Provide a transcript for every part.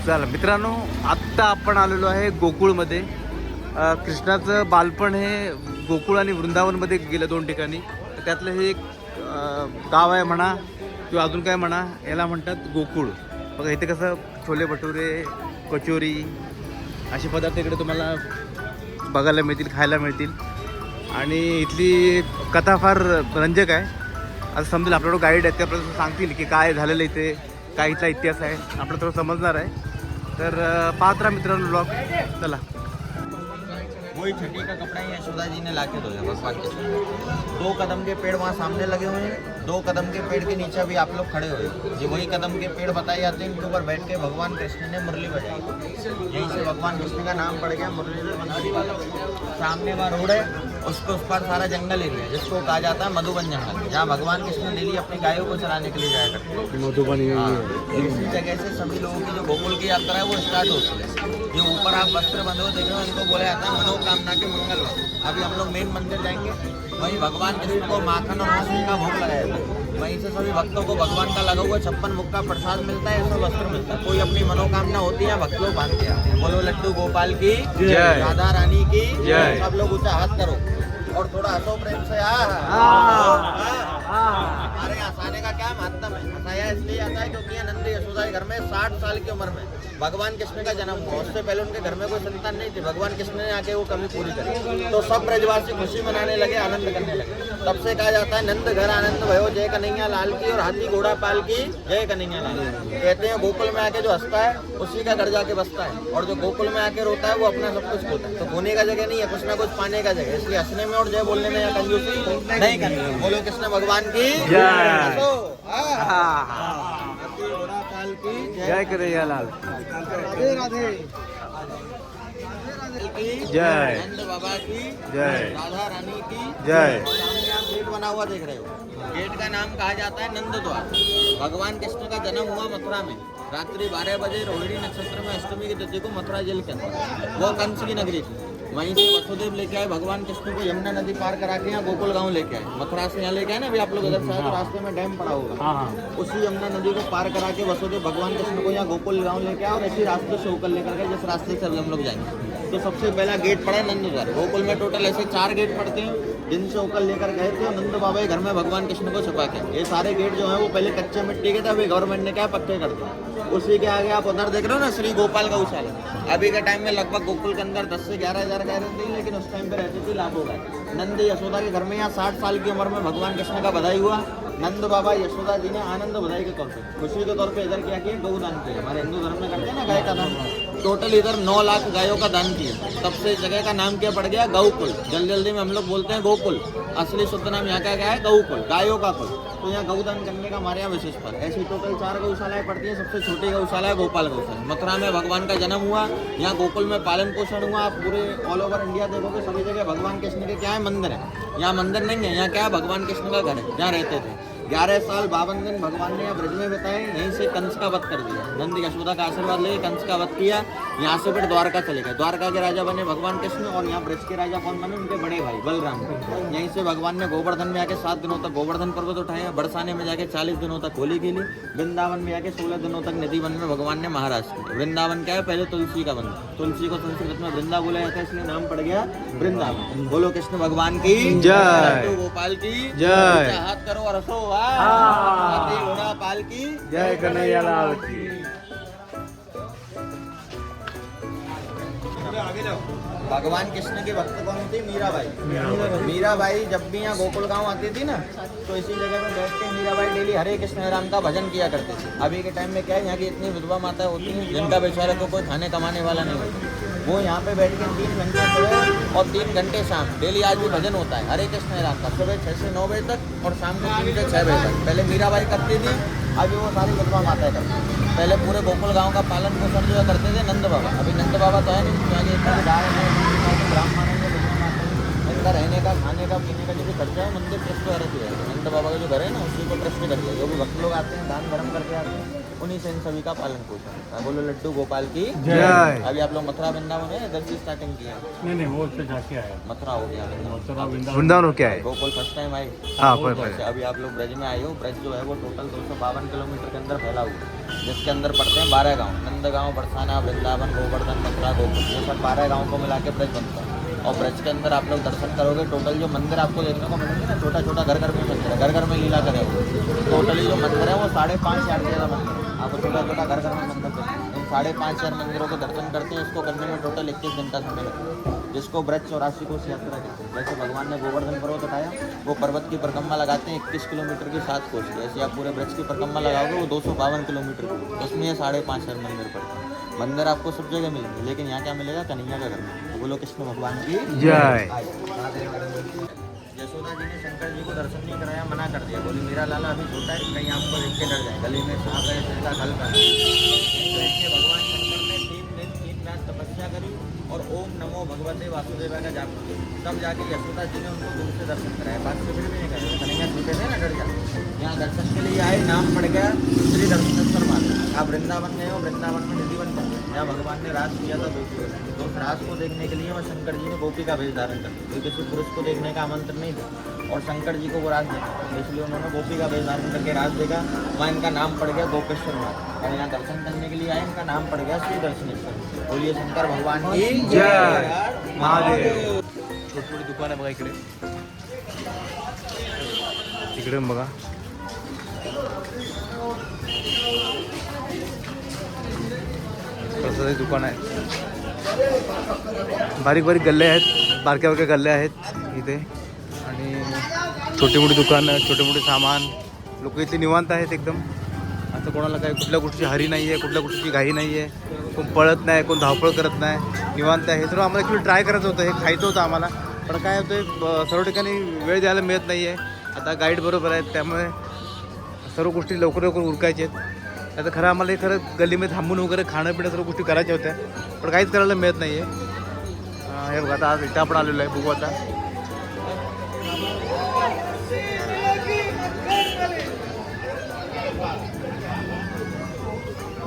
चला मित्रांनो, आत्ता आपण आलेलो आहे गोकुळमध्ये. कृष्णाचं बालपण हे गोकुळ आणि वृंदावनमध्ये गेलं दोन ठिकाणी. तर त्यातलं हे एक गाव आहे म्हणा किंवा अजून काय म्हणा, याला म्हणतात गोकुळ. बघा इथे कसं छोले भटुरे, कचोरी असे पदार्थ इकडे तुम्हाला बघायला मिळतील, खायला मिळतील. आणि इथली कथा फार रंजक आहे. आता समजेल आपल्याकडं गाईड आहेत, ते आपल्याला सांगतील की काय झालेलं इथे, काय इथला इतिहास आहे, आपलं थोडं समजणार आहे. तर पाहत राहा मित्रांनो ब्लॉग. चला. वही छठी का कपड़ा ही यशोदा जी ने लाके धोया भगवान के सामने। 2 कदम के पेड़ वहाँ सामने लगे हुए हैं, 2 कदम के पेड़ के नीचे भी आप लोग खड़े हुए। ये वही कदम के पेड़ बताए जाते हैं, इनके ऊपर बैठ के भगवान कृष्ण ने मुरली बजाई। यहीं से भगवान कृष्ण का नाम पड़ गया मुरली बंसी वाला। सामने वहाँ रोड है, उसके उस पर सारा जंगल एरिया है जिसको कहा जाता है मधुबन जंगल, जहाँ भगवान कृष्ण डेली अपनी गायों को चराने के लिए जाया करते हैं। मधुबन इसी जगह से सभी लोगों की जो गोकुल की यात्रा है वो स्टार्ट होती है। ये ऊपर आप वस्त्र बंधे हुए देख रहे हो, इनको बोला जाता है मनोकामना के मंगल वस्त्र। अभी हम लोग मेन मंदिर जाएंगे, वहीं भगवान कृष्ण को माखन और मछली का भोग लगाया जाता है। वहीं से सभी भक्तों को भगवान का लगा हुआ 56 मुख का प्रसाद मिलता है, ऐसा वस्त्र मिलता है। कोई अपनी मनोकामना होती है भक्त लोग बांधते हैं। बोलो लड्डू गोपाल की जय, राधा रानी की जय। सब लोग ऊंचा हाथ करो और थोड़ा हंसो प्रेम से। हमारे यहाँ आने का क्या महत्व है? हंसाया इसलिए आता है क्योंकि नंद यशोदा के घर में 60 साल की उम्र में भगवान कृष्ण का जन्म हुआ। उससे पहले उनके घर में कोई संतान नहीं थी, भगवान कृष्ण ने आके वो कमी पूरी करी। तो सब ब्रजवासी खुशी मनाने लगे, आनंद करने लगे। तब से कहा जाता है नंद घर आनंद भयो, जय कन्हैया लाल की, और हाथी घोड़ा पाल की, जय कन्हैया लाल। कहते हैं गोकुल में आके जो हंसता है उसी का घर जाके बसता है, और जो गोकुल में आके रोता है वो अपना सब कुछ खोता है। तो खोने का जगह नहीं है, कुछ ना कुछ पाने का जगह। इसलिए हंसने में और जय बोलने में या कंजूसी नहीं करनी। बोलो कृष्ण भगवान की जय, हाथी घोड़ा पाल की जय कन्हैया लाल, राधे राधे जय, नंद बाबा की जय, राधा रानी की जय। सामने आप गेट बना हुआ देख रहे हो, गेट का नाम कहा जाता है नंद द्वार। भगवान कृष्ण का जन्म हुआ मथुरा में। रात्रि 12 बजे रोहिणी नक्षत्र में अष्टमी की तिथि को मथुरा जेल के अंदर, वो कंस की नगरी थी। वहीं से वसुदेव लेके आए भगवान कृष्ण को, यमुना नदी पार करा के यहाँ गोकुल गांव लेके आए। मथुरा से यहाँ लेके आए ना, अभी आप लोग उधर से आए तो रास्ते में डैम पड़ा होगा, उसी यमुना नदी को पार करा के वसुदेव भगवान कृष्ण को यहाँ गोकुल गांव लेके आए, और इसी रास्ते से होकर लेकर गए जिस रास्ते से अभी हम लोग जाएंगे। तो सबसे पहला गेट पड़ा है नंद द्वार। गोकुल में टोटल ऐसे 4 गेट पड़ते हैं जिनसे होकर लेकर गए थे नंद बाबा के घर में भगवान कृष्ण को छुपा के। ये सारे गेट जो है वो पहले कच्चे मिट्टी के थे, अभी गवर्नमेंट ने क्या पक्के कर दिए। उसी के आगे आप उधर देख रहे हो ना श्री गोपाल गौशाला। अभी के टाइम में लगभग गोकुल के अंदर 10 से 11 हज़ार गाय रहती है, लेकिन उस टाइम पे रहती थी लाखों गाय। नंद यशोदा के घर में यहाँ 60 साल की उम्र में भगवान कृष्ण का बधाई हुआ। नंद बाबा यशोदा जी ने आनंद बधाई के तौर पे, खुशी के तौर पे इधर क्या किया, गौदान किया। हमारे हिंदू धर्म में करते हैं ना गाय का दान। टोटल इधर 9 लाख गायों का दान किया। तब से इस जगह का नाम क्या पड़ गया, गौकुल। जल्दी जल्दी में हम लोग बोलते हैं गोकुल, असली शुद्ध नाम यहाँ का क्या है, गौकुल, गायों का कुल। तो यहाँ गौदान करने का हमारे यहाँ विशेष पर। ऐसी टोटल 4 गौशालाएं पड़ती है। सबसे छोटी गौशाला है गोपाल गौशाला। मथुरा में भगवान का जन्म हुआ, यहाँ गोकुल में पालन पोषण हुआ। आप पूरे ऑल ओवर इंडिया देखोगे सभी जगह भगवान कृष्ण के क्या है, मंदिर है। यहाँ मंदिर नहीं है, यहाँ क्या है, भगवान कृष्ण का घर है, जहाँ रहते थे। 11 साल 52 दिन भगवान ने यहाँ ब्रज में बिताए। यहीं से कंस का वध कर दिया। नंद यशोदा का आशीर्वाद लेके कंस का वध किया। यहाँ से फिर द्वारका चले गए। द्वारका के राजा बने भगवान कृष्ण, और यहाँ ब्रज के राजा कौन बने, उनके बड़े भाई बलराम। यहीं से भगवान ने गोवर्धन में आके 7 दिनों तक गोवर्धन पर्वत उठाया। बरसाने में जाके 40 दिनों तक होली खेली। वृंदावन में आके 16 दिनों तक नदी वन में भगवान ने महाराज किया। वृंदावन क्या है, पहले तुलसी का वन। तुलसी को संस्कृत में वृंदा बोला जाता है, इसलिए नाम पड़ गया वृंदावन। बोलो कृष्ण भगवान की जय, गोपाल की जय। हाथ करो और हंसो। घोड़ा पाल की जय कन्हैया लाल की। भगवान कृष्ण के भक्त कौन थी, मीराबाई। मीराबाई जब भी यहाँ गोकुल गांव आती थी ना, तो इसी जगह में बैठ के मीराबाई डेली हरे कृष्ण हरे राम का भजन किया करते थे। अभी के टाइम में क्या है, यहाँ की इतनी विधवा माता होती हैं जिनका बेचारे को कोई खाने कमाने वाला नहीं होता, वो यहाँ पे बैठ के 3 घंटे सुबह और 3 घंटे शाम डेली आज भी भजन होता है हरे कृष्ण हरे राम का, सुबह 6 से 9 बजे तक और शाम को 3 से 6 बजे तक। पहले मीराबाई करती थी, अभी वो सारी विधवा माताएं करती हैं। पहले पूरे गोकुल गांव का पालन पोषण जो करते थे नंद बाबा। अभी नंद बाबा तो है नहीं, आगे इतना गाय है, ब्राह्मण है, इनका रहने का, खाने का, पीने का जो भी खर्चा है मंदिर ट्रस्ट द्वारा किया है। नंद बाबा का जो घर है ना, उसी को ट्रस्ट कर दिया। जो भी भक्त लोग आते हैं दान धर्म करके आते हैं, उन्हीं से इन सभी का पालन पोषण। बोलो लड्डू गोपाल की जय। अभी आप लोग मथुरा वृंदावन है, इधर से स्टार्टिंग किया? नहीं वो से जाके आया, मथुरा हो गया, वृंदावन हो क्या है, गोकुल फर्स्ट टाइम आए। हाँ पर अभी आप लोग ब्रज में आए हो। ब्रज जो है वो टोटल 252 किलोमीटर के अंदर फैला हुआ है। जिसके अंदर पड़ते हैं 12 गांव, नंदगांव, बरसाना, वृंदावन, गोवर्धन, मथुरा, गोकुल, ये सब 12 गाँव को मिला के ब्रज बनता है। और ब्रज के अंदर आप लोग दर्शन करोगे, टोटल जो मंदिर आपको देखने को मिलेंगे ना, छोटा छोटा घर घर में मंदिर है, घर घर में लीला करेंगे। टोटली जो मंदिर है वो 5,500 का मंदिर है। आपको छोटा छोटा घर घर में मंदिर है, इन 5,500 मंदिरों के दर्शन करते हैं। इसको करने में टोटल 21 दिन का समय लगता है, जिसको ब्रज 84 कोस यात्रा कहते हैं। जैसे भगवान ने गोवर्धन पर्वत उठाया, वो पर्वत की परिक्रमा लगाते हैं 21 किलोमीटर की 7 कोस की। ऐसे आप पूरे ब्रज की परिक्रमा लगाओगे वो 252 किलोमीटर की, उसमें ये 5,500 मंदिर पड़ते हैं। मंदिर आपको सब जगह मिलेंगे, लेकिन यहाँ क्या मिलेगा, कन्हैया का घर में। तो बोलो कृष्ण भगवान की जय। यशोदा जी ने शंकर जी को दर्शन नहीं कराया, मना कर दिया। बोली मेरा लाला अभी छोटा है, कहीं आपको देख के डर जाए, गली में सांप है, सिर का खल कर। भगवान शंकर ने 3 दिन 3 रात तपस्या करी और ओम नमो भगवते वासुदेवा का जाप किया। तब जाके यशोदा जी ने उनको दूर से दर्शन कराया। बात से फिर भी नहीं कराया, कन्हैया छूटे थे ना, डर जाए। यहाँ दर्शन के लिए आए, नाम पड़ गया श्री दर्शनेश्वर माता। आप वृंदावन गए हो, वृंदावन में निधिवन बन गए। यहाँ भगवान ने रास किया था 2 दिवस। तो उस रास को देखने के लिए वह शंकर जी ने गोपी का वेश धारण कर दिया। किसी पुरुष को देखने का आमंत्रण नहीं था और शंकर जी को वो रास देखा, इसलिए उन्होंने गोपी का वेश धारण करके रास देखा। वहाँ इनका नाम पड़ गया गोपेश्वर माता। और यहाँ दर्शन करने के लिए आए, इनका नाम पड़ गया श्री दर्शनेश्वर। बोलिए शंकर भगवान की जय महादेव। छोटी छोटी दुकान आहे बघा इकडे, इकडे बघा प्रसादाची दुकान आहे, बारीक बारीक गल्ले आहेत, बारक्या बारक्या गल्ले आहेत इथे, आणि छोटी मोठी दुकानं, छोटे मोठे सामान. लोक इथे निवांत आहेत एकदम. असं कोणाला काय कुठल्या गोष्टीची हरी नाही आहे, कुठल्या गोष्टीची घाई नाही आहे, कोण पळत नाही, कोण धावपळ करत नाही, निवांत आहे. हे सर्व आम्हाला ॲक्च्युली ट्राय करायचं होतं, हे खायचं होतं आम्हाला, पण काय होतं सर्व ठिकाणी वेळ द्यायला मिळत नाही आहे. आता गाईड बरोबर आहेत, त्यामुळे सर्व गोष्टी लवकर लवकर उरकायच्या आहेत. आता खरं आम्हाला हे खरं गल्लीमध्ये थांबून वगैरे खाणं पिणं सर्व गोष्टी करायच्या होत्या, पण काहीच करायला मिळत नाही आहे. हे बघा आता आज इथं आपण आलेलो आहे, बघू आता.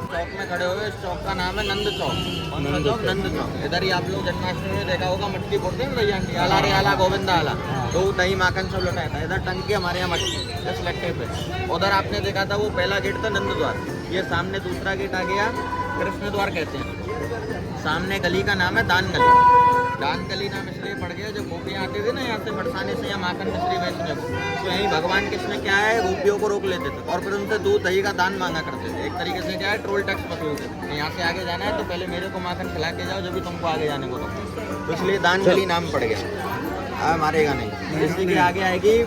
चौक में खड़े हुए, इस चौक का नाम है नंद चौक। कौन सा चौक? नंद चौक। इधर ही आप लोग जन्माष्टमी में देखा होगा, मटकी फोड़ते हैं भैया की, आला रे आला गोविंदा आला, तो दही माखन सब लौटाया था। इधर टंकी हमारे यहाँ मटकी जस्ट लट्टे पे। उधर आपने देखा था वो पहला गेट था नंद द्वार, ये सामने दूसरा गेट आ गया कृष्ण द्वार कहते हैं। सामने गली का नाम है दान गली। दान गली नाम इसलिए पड़ गया, जब गोपियाँ आती थी ना यहाँ से बरसाने से, यहाँ माखन मिश्री बेचने को, तो यहीं भगवान कृष्ण क्या है गोपियों को रोक लेते थे और फिर उनसे दूध दही का दान मांगा करते थे। एक तरीके से क्या है टोल टैक्स वसूलते थे। यहाँ से आगे जाना है तो पहले मेरे को माखन खिला के जाओ, जब भी तुमको आगे जाने को, तो इसलिए दान गली नाम पड़ गया। मारेगा नहीं, इसी के आगे आएगी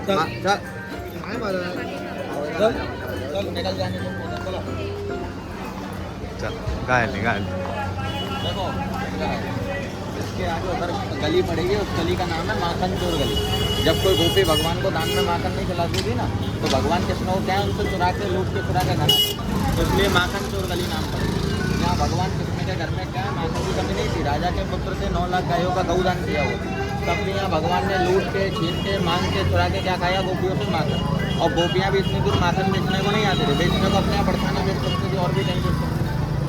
निकल जाने को। चल गाय देखो इसके आगे उधर गली पड़ेगी, उस गली का नाम है माखन चोर गली। जब कोई गोपी भगवान को दान में माखन नहीं खिलाती थी ना, तो भगवान कृष्ण को क्या है उनसे चुरा के लूट के चुरा के खाना, तो इसलिए माखन चोर गली नाम पड़ेगी। यहाँ भगवान कृष्ण के घर में क्या है माखन की कमी नहीं थी। राजा के पुत्र थे, 9 लाख गायों का गौदान किया हुआ, तब भी यहाँ भगवान ने लूट के छीन के मांग के चुरा के क्या खाया, गोपियों से माखन। और गोपियाँ भी इतनी दूर माखन बेचने को नहीं आती थी, बेचने को अपने यहाँ बरसाना बेच सकती थी और भी कहीं बेच सकती थी।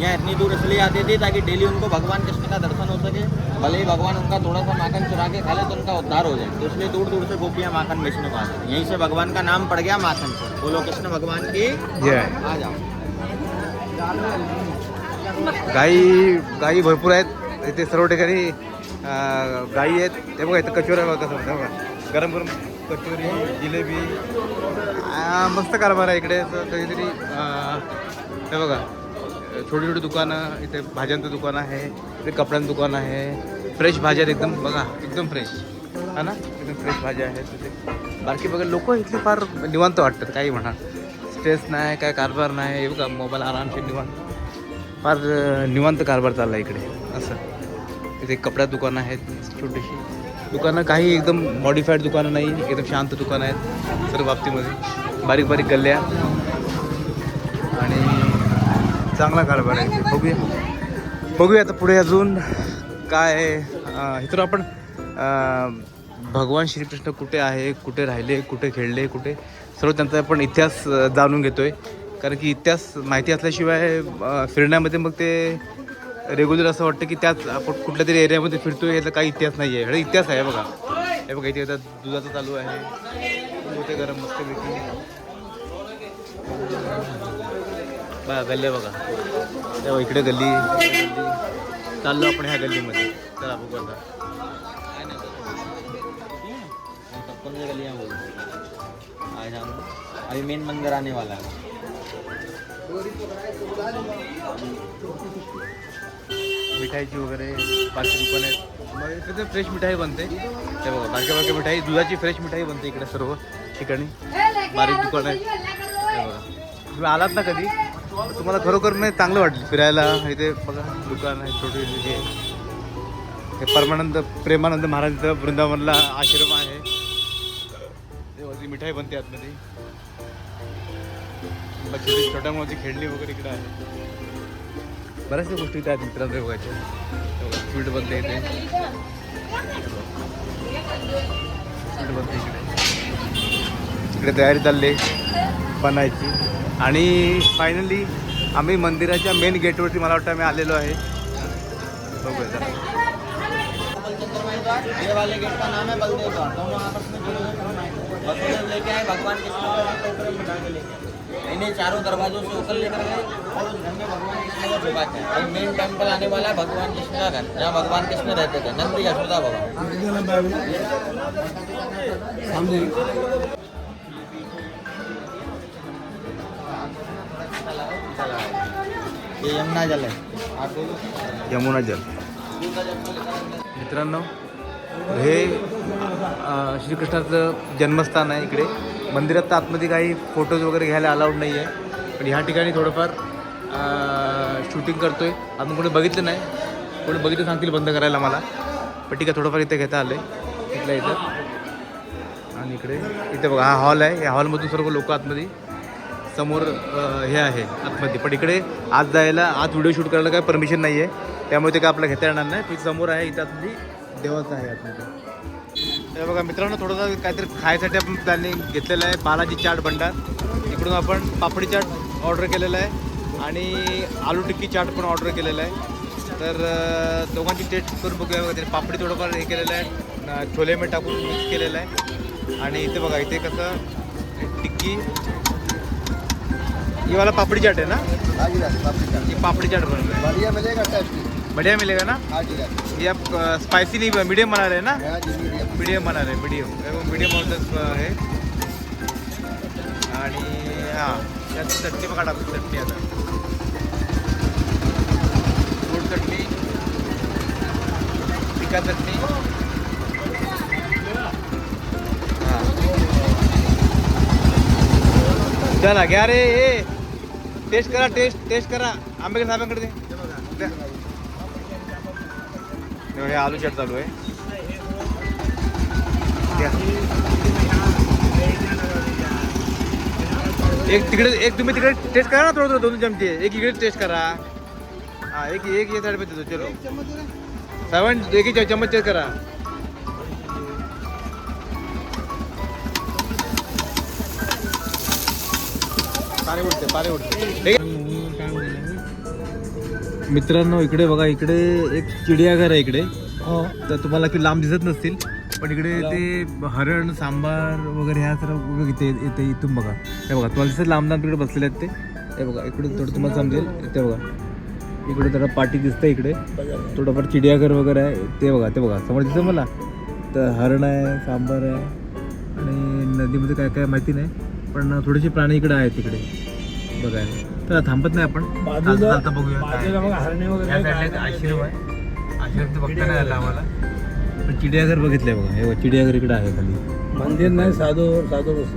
यहाँ इतनी दूर इसलिए आती थी ताकि डेली उनको भगवान कृष्ण का दर्शन हो सके, भले ही भगवान उनका थोड़ा सा माखन चुरा के खा ले तो उनका उद्धार हो जाए, तो इसलिए दूर दूर से गोपियाँ माखन बेचने को आती थी। यहीं से भगवान का नाम पड़ गया माखन चोर। बोलो कृष्ण भगवान की जय। आ जाओ। गाई भरपूर आहेत इथे, सर्व ठिकाणी गाई आहेत. ते बघा इथं कचोऱ्या बघा कसं बघा, गरम गरम कचोरी, जिलेबी, मस्त कारभार आहे इकडे. काहीतरी हे बघा छोटी छोटी दुकानं, इथे भाज्यांचं दुकान आहे, इथे कपड्यांचं दुकान आहे, फ्रेश भाज्या आहेत एकदम, बघा एकदम फ्रेश हा ना, एकदम फ्रेश भाज्या आहेत तिथे. बाकी बघा लोक इथली फार निवांत वाटतात, काही म्हणा स्ट्रेस नाही, काय कारभार नाही. हे बघा मोबाईल आरामशीर निवांत, फार निवांत कारभार चालला इकडे असं. इथे कपड्यात दुकानं आहेत, छोटीशी दुकानं, काही एकदम मॉडिफाईड दुकानं नाही, एकदम शांत दुकानं आहेत सर्व बाबतीमध्ये, बारीक बारीक गल्ल्या, आणि चांगला कारभार आहे. बघूया आता पुढे अजून काय आहे. इथं आपण भगवान श्रीकृष्ण कुठे आहे, कुठे राहिले, कुठे खेळले, कुठे, सर्व त्यांचा आपण इतिहास जाणून घेतोय. कारण की इतिहास माहिती असल्याशिवाय फिरण्यामध्ये मग ते रेग्युलर असं वाटतं की त्याच आपण कुठल्या तरी एरियामध्ये फिरतोय, याचा काही इतिहास नाही आहे. इतिहास आहे बघा. हे बघा इथे आता दुधाचं चालू आहे, होते गरम मस्तपैकी. बघा गल्ल्या बघा, तेव्हा इकडे गल्ली चाललो आपण ह्या गल्लीमध्ये. चला बघू आता. कौन सी गली है बोल आज हम अभी मेन मंदिर आने वाला है. मिठाईची वगैरे बाकी दुकान आहेत. मग इकडे फ्रेश मिठाई बनते. ते बघा बारक्या बारक्या मिठाई, दुधाची फ्रेश मिठाई बनते इकडे सर्व ठिकाणी. बारीक दुकान आहे. हे बघा तुम्ही आलात ना कधी तर तुम्हाला खरोखर नाही चांगलं वाटेल फिरायला. इथे बघा दुकान आहे छोटे हे प्रेमानंद महाराजांचं वृंदावनला आश्रम आहे. तेव्हा ती मिठाई बनते आतमध्ये. छोटी छोट्या मुलाची खेळणी वगैरे इकडे आहे. बऱ्याचशा गोष्टी त्या मित्रांनो बघायच्या. स्वीट बनते इथे, स्वीट बनते इकडे तयारी चालली बनायची. आणि फायनली आम्ही मंदिराच्या मेन गेटवरती मला वाटतं आम्ही आलेलो आहे. बघूया जरा. ये वाले गेट का नाम है बलदेव द्वार. दोनों आपस में जुड़े हुए बसुदेव लेके आए भगवान कृष्ण को टोकरे में बिठा के लेके. इन्हें चारों दरवाजों से होकर लेकर गए और उस घर में भगवान कृष्ण को छुपा के. अभी मेन टेम्पल आने वाला है भगवान कृष्ण का घर, जहाँ भगवान कृष्ण रहते थे, नंदी यशोदा भगवान. ये यमुना जल है. यमुना जल. मित्रांनो हे श्रीकृष्णाचं जन्मस्थान आहे. इकडे मंदिरात तर आतमध्ये काही फोटोज वगैरे घ्यायला अलाउड नाही आहे, पण ह्या ठिकाणी थोडंफार शूटिंग करतोय. अजून कोणी बघितलं नाही, कोणी बघितलं सांगतील बंद करायला मला, पण ठीक आहे थोडंफार इथे घेता आलं आहे इथल्या इथं. आणि इथे बघा हा हॉल आहे. या हॉलमधून सर्व लोक आतमध्ये समोर हे आहे आतमध्ये. पण इकडे आज जायला आत व्हिडिओ शूट करायला काय परमिशन नाही आहे, त्यामुळे ते काय आपल्याला घेता येणार नाही. तिथे समोर आहे, इथं आतमध्ये देवाचं आहे आतमध्ये. हे बघा मित्रांनो थोडंसं काहीतरी खायसाठी आपण प्लॅनिंग घेतलेलं आहे. बालाजी चाट भंडार. इकडून आपण पापडी चाट ऑर्डर केलेला आहे आणि आलू टिक्की चाट पण ऑर्डर केलेला आहे. तर दोघांची टेस्ट करून बघूया. बघा पापडी थोडंफार हे केलेलं आहे, छोले में टाकून मिक्स केलेलं आहे. आणि इथे बघा इथे कसं टिक्की, ये वाला पापड़ी चाट है ना? ये पापड़ी चाट बन रहा है. बढ़िया मिलेगा, टेस्टी बढ़िया मिलेगा ना? हाँ जी. ये आप स्पाइसी नहीं मीडियम बना रहे हैं ना? हाँ जी, मीडियम. मीडियम बना रहे हैं, मीडियम ऑर्डर आहे. आणि हां त्यात चटणी बघा टाकतो. चटणी आता गोड चटणी, तिखा चटणी. हां चला घ्या रे. टेस्ट करा, टेस्ट करा. आंबेकडे साहेबांकडे दे. हे आलू चाट चालू आहे. एक तुम्ही तिकडे टेस्ट करा ना थोडं 2 चमचे. एक इकडे टेस्ट करा. हाँ एक ये साइड पे दे दो. चलो 7 एक ही चम्मच टेस्ट करा. पारे उडते. मित्रांनो इकडे बघा, इकडे एक चिडियाघर आहे इकडे. तर तुम्हाला की लांब दिसत नसतील, पण इकडे ते हरण, सांबार वगैरे ह्या सर्व इथे येते. इथून बघा, हे बघा तुम्हाला दिसत लांब तिकडे बसलेले आहेत ते. हे बघा इकडे थोडं तुम्हाला समजेल. ते बघा इकडे जरा पाठी दिसतं. इकडे थोडंफार चिडियाघर वगैरे आहे. ते बघा समोर दिसतं मला. तर हरण आहे, सांबार आहे आणि नदीमध्ये काय काय माहिती नाही, पण थोडेसे प्राणी इकडे आहेत तिकडे बघायला. तर थांबत नाही आपण, चालता बघूया. आश्रम आहे. आश्रम तर बघता नाही आला आम्हाला, पण चिडियाघर बघितलंय बघा. हे चिडियाघर इकडे आहे खाली. मंदिर नाही, साधू बस.